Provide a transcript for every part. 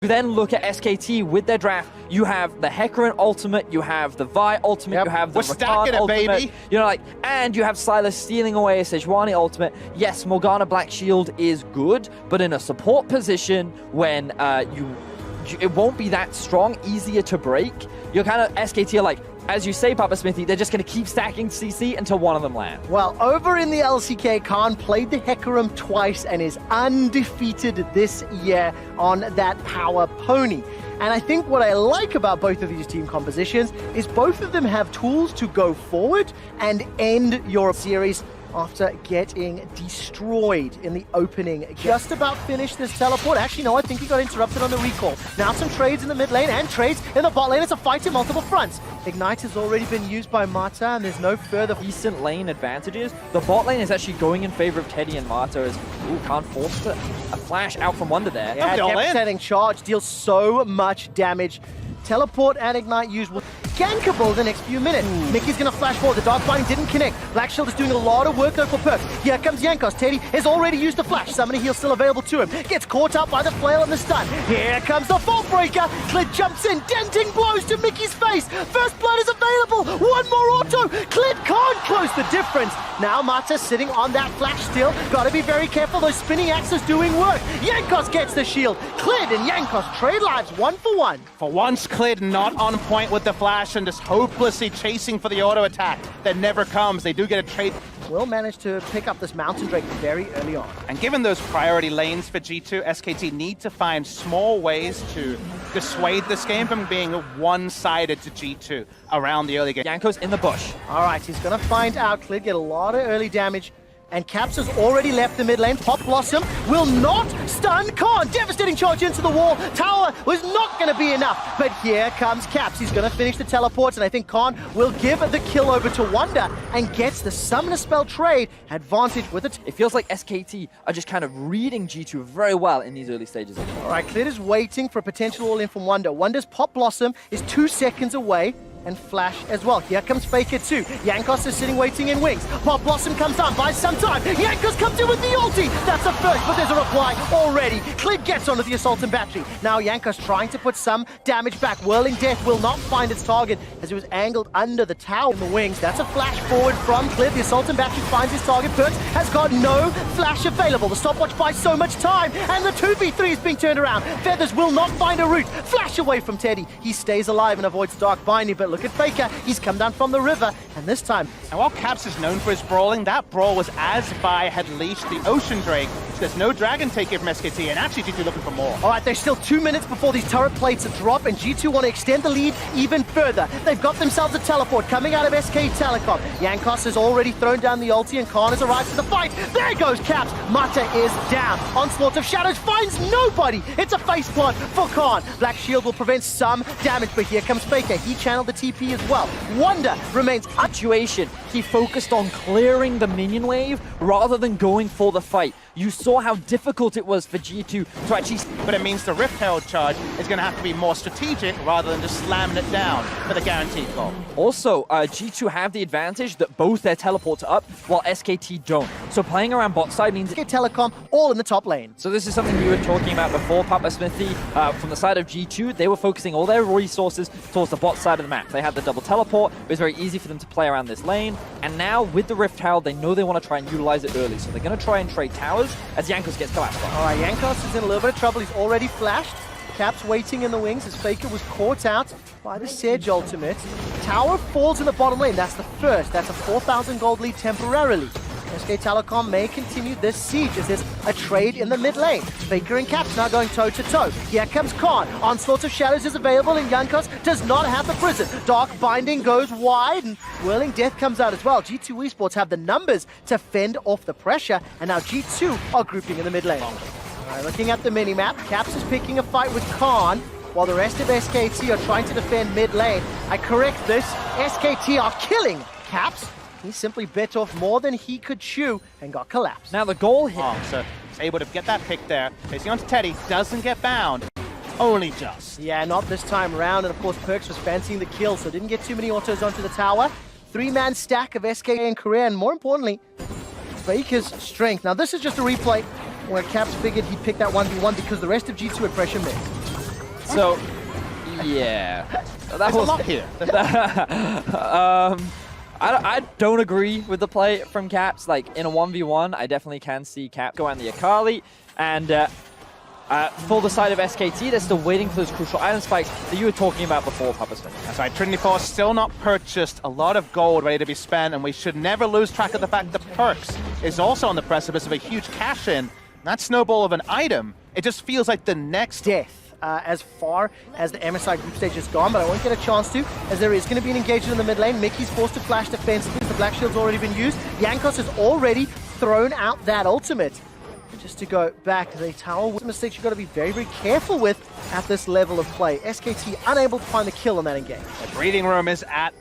You then look at SKT with their draft. You have the Hecarim ultimate, you have the Vi ultimate, you have the Rakan ultimate, baby. You know, like, and you have Sylas stealing away a Sejuani ultimate. Yes, Morgana Black Shield is good, but in a support position when it won't be that strong, easier to break. You're kind of SKT are like, as you say, Papa Smithy, they're just going to keep stacking CC until one of them land. Well, over in the LCK, Khan played the Hecarim twice and is undefeated this year on that power pony. And I think what I like about both of these team compositions is both of them have tools to go forward and end your series after getting destroyed in the opening. Just about finished this teleport. Actually, no, I think he got interrupted on the recall. Now some trades in the mid lane and trades in the bot lane. It's a fight in multiple fronts. Ignite has already been used by Mata, and there's no further decent lane advantages. The bot lane is actually going in favor of Teddy and Mata as can't force a flash out from Wonder there. Yeah, devastating charge deals so much damage. Teleport and Ignite used will gankable the next few minutes. Mickey's gonna flash forward. The Dark Bind didn't connect. Black Shield is doing a lot of work though for Perks. Here comes Jankos. Teddy has already used the flash. Summoning Heal still available to him. Gets caught up by the flail and the stun. Here comes the Fault Breaker. Clid jumps in, denting blows to Mickey's face. First blood is available. One more auto. Clid can't close the difference. Now Mata sitting on that flash still. Gotta be very careful. Those spinning axes doing work. Jankos gets the shield. Clid and Jankos trade lives 1 for 1. For once, Clid not on point with the flash and just hopelessly chasing for the auto attack that never comes. They do get a trade. Will manage to pick up this Mountain Drake very early on. And given those priority lanes for G2, SKT need to find small ways to dissuade this game from being one-sided to G2 around the early game. Jankos in the bush. All right, he's going to find out. Clid get a lot of early damage. And Caps has already left the mid lane. Pop Blossom will not stun Khan. Devastating charge into the wall. Tower was not going to be enough. But here comes Caps. He's going to finish the teleports. And I think Khan will give the kill over to Wonder and gets the Summoner Spell trade advantage with it. It feels like SKT are just kind of reading G2 very well in these early stages. All right, Clid is waiting for a potential all-in from Wonder. Wonder's Pop Blossom is 2 seconds away. And flash as well. Here comes Faker too. Jankos is sitting waiting in wings. Pop Blossom comes down, buys some time. Jankos comes in with the ulti. That's a first, but there's a reply already. Clid gets onto the Assault and Battery. Now Jankos trying to put some damage back. Whirling Death will not find its target as it was angled under the tower in the wings. That's a flash forward from Clid. The Assault and Battery finds his target. Perks has got no flash available. The stopwatch buys so much time, and the 2v3 is being turned around. Feathers will not find a route. Flash away from Teddy. He stays alive and avoids Dark Binding, but look at Faker, he's come down from the river, and this time... And while Caps is known for his brawling, that brawl was as Vi had leashed the Ocean Drake. So there's no Dragon Take here from SKT, and actually G2 looking for more. All right, there's still 2 minutes before these turret plates drop, and G2 want to extend the lead even further. They've got themselves a teleport coming out of SK Telecom. Jankos has already thrown down the ulti, and Khan has arrived to the fight. There goes Caps. Mata is down. Onslaught of Shadows finds nobody. It's a face plant for Khan. Black Shield will prevent some damage, but here comes Faker. He channeled the TP as well. Wonder remains situation. He focused on clearing the minion wave rather than going for the fight. You saw how difficult it was for G2 to actually... But it means the Rift Herald charge is going to have to be more strategic rather than just slamming it down for the guaranteed goal. Also, G2 have the advantage that both their teleports are up while SKT don't. So playing around bot side means... SK Telecom all in the top lane. So this is something you were talking about before, Papa Smithy. From the side of G2, they were focusing all their resources towards the bot side of the map. They had the double teleport. It was very easy for them to play around this lane. And now with the Rift Herald, they know they want to try and utilize it early. So they're going to try and trade towers as Jankos gets collapsed on. All right, Jankos is in a little bit of trouble. He's already flashed. Caps waiting in the wings as Faker was caught out by the Sedge ultimate. Tower falls in the bottom lane. That's the first. That's a 4,000 gold lead temporarily. SK Telecom may continue this siege as there's a trade in the mid lane. Faker and Caps now going toe-to-toe. Here comes Khan. Onslaught of Shadows is available, and Jankos does not have the prison. Dark Binding goes wide, and Whirling Death comes out as well. G2 Esports have the numbers to fend off the pressure, and now G2 are grouping in the mid lane. All right, looking at the mini-map, Caps is picking a fight with Khan, while the rest of SKT are trying to defend mid lane. I correct this, SKT are killing Caps. He simply bit off more than he could chew and got collapsed. Now the goal here... So he's able to get that pick there. Facing onto Teddy, doesn't get bound. Only just. Yeah, not this time around. And of course, Perks was fancying the kill, so didn't get too many autos onto the tower. 3-man stack of SK in Korea, and more importantly, Faker's strength. Now this is just a replay where Caps figured he'd pick that 1v1 because the rest of G2 had pressure mid. So, yeah. That was a lot here. I don't agree with the play from Caps. Like, in a 1v1, I definitely can see Caps go on the Akali. And for the side of SKT, they're still waiting for those crucial item spikes that you were talking about before, Papa Smith. That's right, Trinity Force still not purchased. A lot of gold ready to be spent, and we should never lose track of the fact that Perks is also on the precipice of a huge cash-in. That snowball of an item, it just feels like the next Death. As far as the MSI group stage is gone, but I won't get a chance to, as there is going to be an engagement in the mid lane. Mickey's forced to flash defensively. The Black Shield's already been used. Jankos has already thrown out that ultimate. Just to go back, the tower mistakes you've got to be very, very careful with at this level of play. SKT unable to find the kill on that engage. The breathing room is at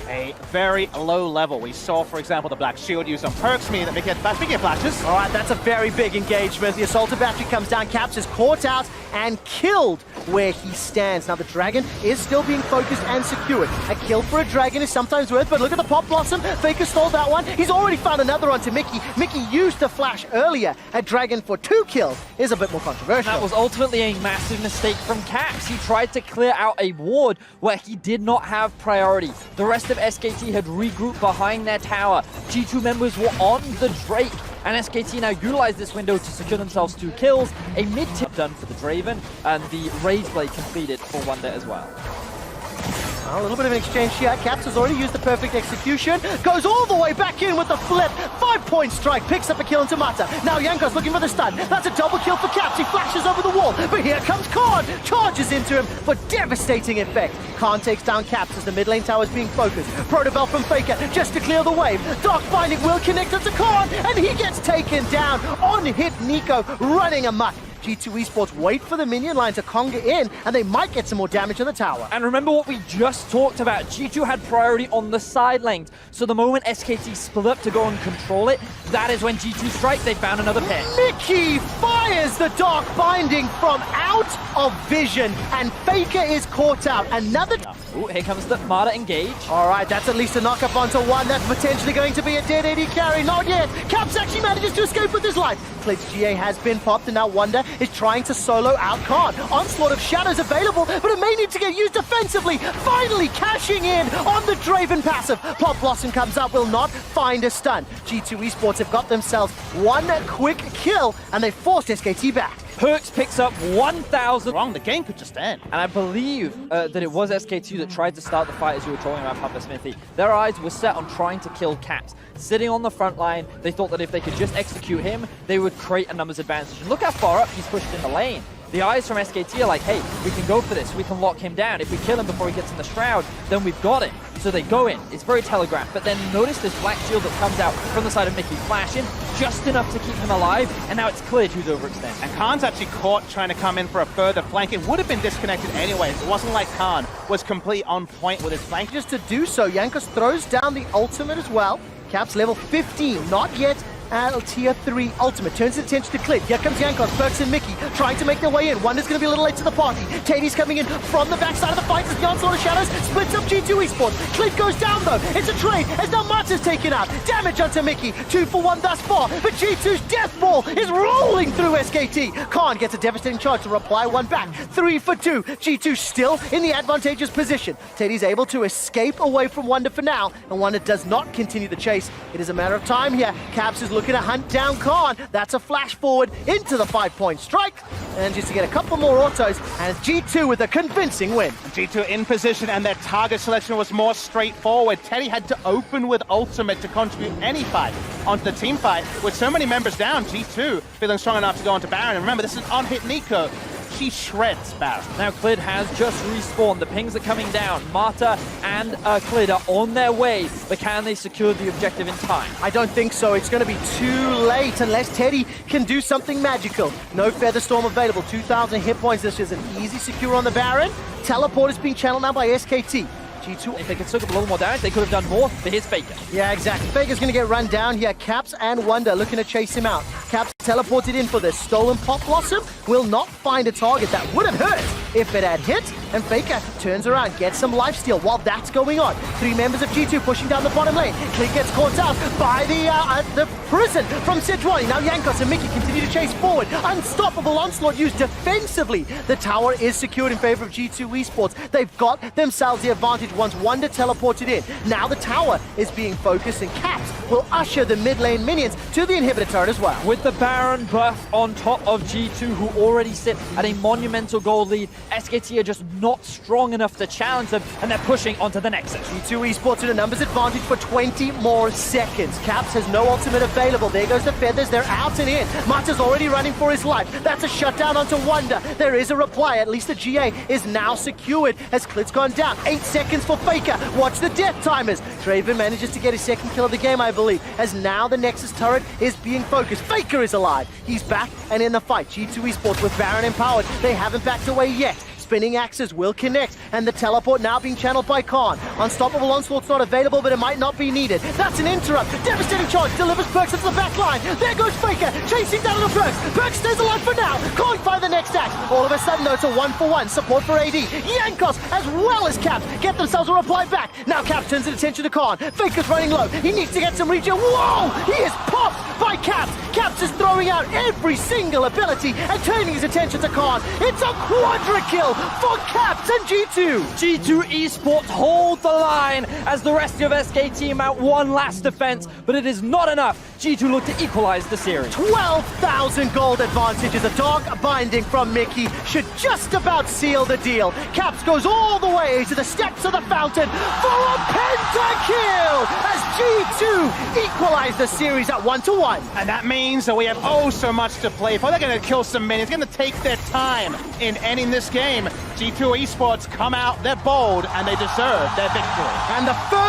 a very low level. We saw, for example, the Black Shield used on Perks, meaning that Mickey had flash. Mickey had flashes. All right, that's a very big engagement. The Assaulter Battery comes down. Caps is caught out and killed where he stands. Now, the Dragon is still being focused and secured. A kill for a Dragon is sometimes worth, but look at the Pop Blossom. Faker stole that one. He's already found another onto Mickey. Mickey used the flash earlier. A Dragon for 2 kills is a bit more controversial. That was ultimately a massive mistake from Caps. He tried to clear out a ward where he did not have priority. The rest of SKT had regrouped behind their tower. G2 members were on the Drake, and SKT now utilized this window to secure themselves 2 kills. A mid-tip done for the Draven, and the Rage Blade completed for Wonder as well. A little bit of an exchange here. Caps has already used the perfect execution. Goes all the way back in with the flip. 5-point strike. Picks up a kill into Mata. Now Jankos looking for the stun. That's a double kill for Caps. He flashes over the wall. But here comes Khan. Charges into him for devastating effect. Khan takes down Caps as the mid lane tower is being focused. Protobell from Faker just to clear the wave. Dark Binding will connect it to Khan. And he gets taken down. On hit Nico running amok. G2 Esports wait for the minion line to conga in, and they might get some more damage on the tower. And remember what we just talked about. G2 had priority on the side lanes. So the moment SKT split up to go and control it, that is when G2 strike. They found another pit. Mickey fires the Dark Binding from out of vision, and Faker is caught out. Another... Ooh, here comes the Marta engage. All right, that's at least a knock-up onto one. That's potentially going to be a dead AD carry. Not yet. Caps actually manages to escape with his life. Klid's GA has been popped, and now Wonder is trying to solo out Khan. Onslaught of Shadows available, but it may need to get used defensively. Finally cashing in on the Draven passive. Pop Blossom comes up, will not find a stun. G2 Esports have got themselves 1 quick kill, and they forced SKT back. Perks picks up 1,000. Wrong, the game could just end. And I believe that it was SK2 that tried to start the fight as you were talking about, Papa Smithy. Their eyes were set on trying to kill Caps. Sitting on the front line, they thought that if they could just execute him, they would create a numbers advantage. And look how far up he's pushed in the lane. The eyes from SKT are like, hey, we can go for this. We can lock him down. If we kill him before he gets in the Shroud, then we've got him. So they go in. It's very telegraphed. But then notice this Black Shield that comes out from the side of Mickey flashing, just enough to keep him alive, and now it's cleared who's overextended. And Khan's actually caught trying to come in for a further flank. It would have been disconnected anyway. It wasn't like Khan was completely on point with his flank. Just to do so, Jankos throws down the ultimate as well. Caps level 15, not yet tier 3 ultimate. Turns his attention to Klid. Here comes Jankos, Perks and Mickey trying to make their way in. Wonder's going to be a little late to the party. Tady's coming in from the backside of the fight as the Onslaught of Shadows splits up G2 Esports. Klid goes down though. It's a trade as now Mata's taken out. Damage onto Mickey. 2 for 1 thus far. But G2's Death Ball is rolling through SKT. Khan gets a devastating charge to reply 1 back. 3 for 2. G2 still in the advantageous position. Tady's able to escape away from Wonder for now, and Wonder does not continue the chase. It is a matter of time here. Caps is looking to hunt down Khan. That's a flash forward into the 5-point strike. And just to get a couple more autos, and G2 with a convincing win. G2 in position, and their target selection was more straightforward. Teddy had to open with ultimate to contribute any fight onto the team fight. With so many members down, G2 feeling strong enough to go onto Baron. And remember, this is on-hit Nico. She shreds Baron. Now Klid has just respawned. The pings are coming down. Marta and Klid are on their way, but can they secure the objective in time? I don't think so. It's going to be too late unless Teddy can do something magical. No Featherstorm available. 2,000 hit points. This is an easy secure on the Baron. Teleport is being channeled now by SKT. G2, if they could soak up a little more damage, they could have done more, but here's Faker. Yeah, exactly. Faker's going to get run down here. Caps and Wonder looking to chase him out. Caps teleported in for this. Stolen Pop Blossom will not find a target. That would have hurt if it had hit. And Faker turns around, gets some lifesteal while that's going on. 3 members of G2 pushing down the bottom lane. Click gets caught out by the prison from Sejuani. Now Jankos and Mickey continue to chase forward. Unstoppable onslaught used defensively. The tower is secured in favor of G2 Esports. They've got themselves the advantage once Wonder teleported in. Now the tower is being focused and Caps will usher the mid lane minions to the inhibitor turret as well. With the Baron buff on top of G2, who already sit at a monumental gold lead, SKT are just not strong enough to challenge them, and they're pushing onto the Nexus. G2 Esports at a numbers advantage for 20 more seconds. Caps has no ultimate available. There goes the Feathers. They're out and in. Mata's already running for his life. That's a shutdown onto Wonder. There is a reply. At least the GA is now secured as Klit's gone down. 8 seconds for Faker. Watch the death timers. Draven manages to get his second kill of the game, I believe, as now the Nexus turret is being focused. Faker is alive. He's back and in the fight. G2 Esports with Baron empowered. They haven't backed away yet. Spinning axes will connect, and the teleport now being channeled by Khan. Unstoppable onslaught's not available, but it might not be needed. That's an interrupt. Devastating charge delivers Perks into the back line. There goes Faker, chasing down the Perks. Perks stays alive for now. Can't find the next axe. All of a sudden, though, it's a 1-for-1 support for AD. Jankos, as well as Caps, get themselves a reply back. Now Caps turns his attention to Khan. Faker's running low. He needs to get some regen. Whoa! He is popped by Caps. Caps is throwing out every single ability and turning his attention to Khan. It's a quadra kill for Caps and G2. G2 Esports hold the line as the rest of SKT mount one last defense, but it is not enough. G2 look to equalize the series. 12,000 gold advantage as a dark binding from Mickey should just about seal the deal. Caps goes all the way to the steps of the fountain for a pentakill as G2 equalize the series at 1-1. And that means that we have oh so much to play for. They're going to kill some minions, going to take their time in ending this game. G2 Esports come out, they're bold, and they deserve their victory. And the first